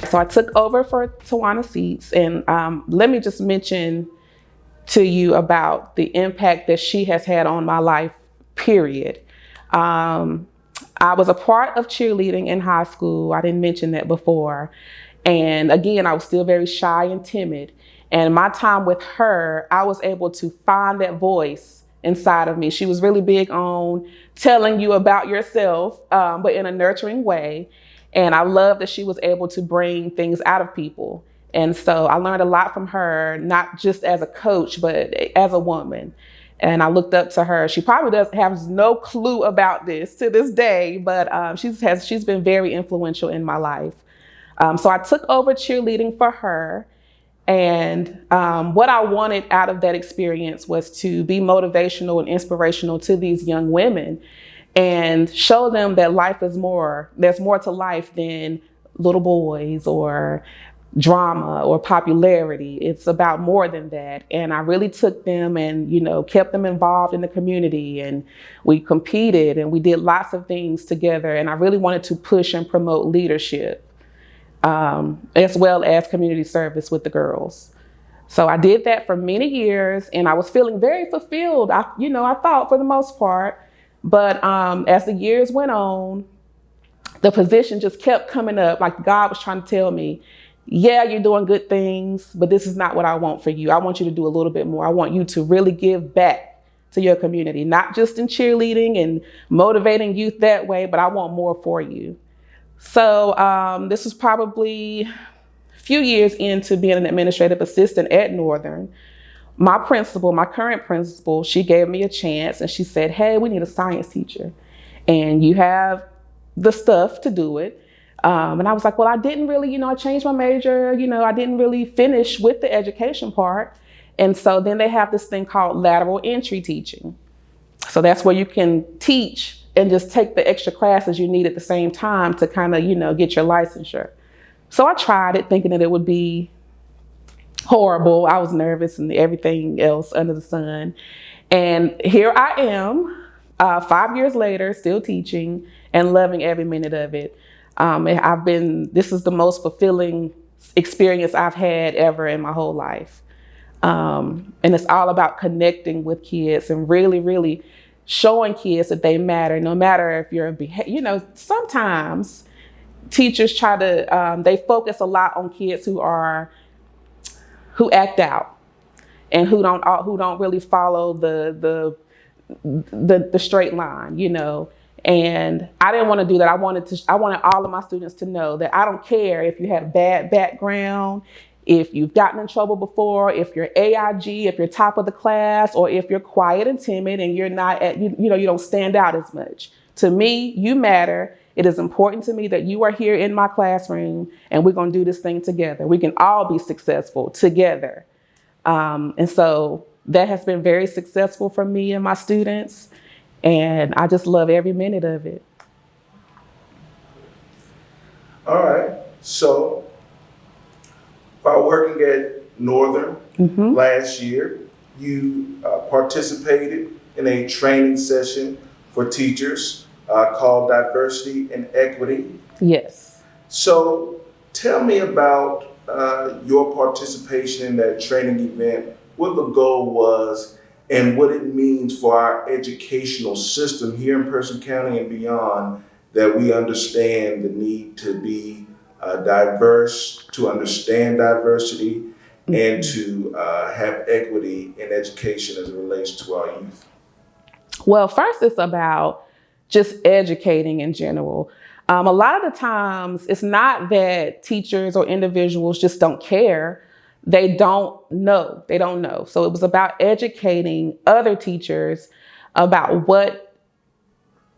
so I took over for Tawana Seets, and let me just mention to you about the impact that she has had on my life, period. I was a part of cheerleading in high school. I didn't mention that before. And again, I was still very shy and timid. And my time with her, I was able to find that voice inside of me. She was really big on telling you about yourself, but in a nurturing way. And I love that she was able to bring things out of people. And so I learned a lot from her, not just as a coach, but as a woman. And I looked up to her. She probably has no clue about this to this day, but she's been very influential in my life. So I took over cheerleading for her. And what I wanted out of that experience was to be motivational and inspirational to these young women and show them that life is more, there's more to life than little boys or drama or popularity. It's about more than that. And I really took them and, kept them involved in the community, and we competed and we did lots of things together. And I really wanted to push and promote leadership, as well as community service with the girls. So I did that for many years, and I was feeling very fulfilled. I thought for the most part, but as the years went on, the position just kept coming up. Like God was trying to tell me, yeah, you're doing good things, but this is not what I want for you. I want you to do a little bit more. I want you to really give back to your community, not just in cheerleading and motivating youth that way, but I want more for you. So this was probably a few years into being an administrative assistant at Northern. My current principal, she gave me a chance and she said, hey, we need a science teacher and you have the stuff to do it. And I was like, well, I didn't really, I changed my major, I didn't really finish with the education part. And so then they have this thing called lateral entry teaching. So that's where you can teach and just take the extra classes you need at the same time to kind of, get your licensure. So I tried it thinking that it would be horrible. I was nervous and everything else under the sun. And here I am, 5 years later, still teaching and loving every minute of it. This is the most fulfilling experience I've had ever in my whole life. And it's all about connecting with kids and really, really showing kids that they matter, no matter if you're, sometimes teachers try to, they focus a lot on kids who act out and who don't really follow the straight line, And I didn't want to do that. I wanted all of my students to know that I don't care if you have a bad background, if you've gotten in trouble before, if you're AIG, if you're top of the class, or if you're quiet and timid and you're not you don't stand out as much. To me, you matter. It is important to me that you are here in my classroom and we're going to do this thing together. We can all be successful together. And so that has been very successful for me and my students. And I just love every minute of it. All right. So while working at Northern last year, you participated in a training session for teachers called Diversity and Equity. Yes. So tell me about your participation in that training event, what the goal was, and what it means for our educational system here in Person County and beyond, that we understand the need to be diverse, to understand diversity, and to have equity in education as it relates to our youth. Well, first it's about just educating in general. A lot of the times it's not that teachers or individuals just don't care. They don't know. So it was about educating other teachers about what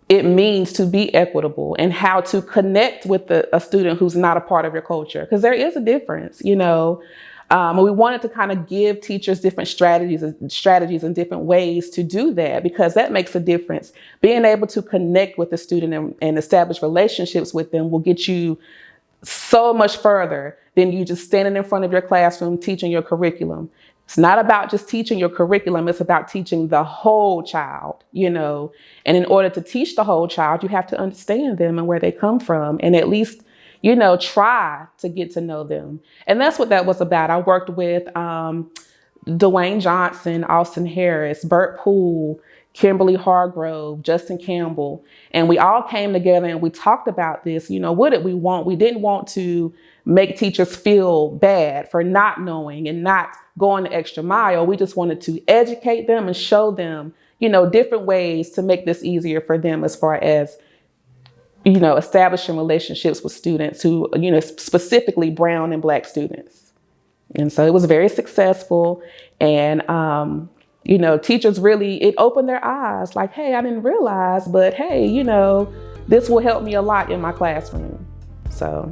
it means to be equitable and how to connect with a student who's not a part of your culture. Because there is a difference, We wanted to kind of give teachers different strategies and different ways to do that, because that makes a difference. Being able to connect with the student and establish relationships with them will get you so much further than you just standing in front of your classroom teaching your curriculum. It's not about just teaching your curriculum. It's about teaching the whole child, And in order to teach the whole child, you have to understand them and where they come from, and at least, try to get to know them. And that's what that was about. I worked with Dwayne Johnson, Austin Harris, Bert Poole, Kimberly Hargrove, Justin Campbell, and we all came together and we talked about this. What did we want? We didn't want to make teachers feel bad for not knowing and not going the extra mile. We just wanted to educate them and show them, different ways to make this easier for them as far as, establishing relationships with students who, specifically brown and Black students. And so it was very successful. And, teachers really, it opened their eyes like, hey, I didn't realize, but hey, this will help me a lot in my classroom. So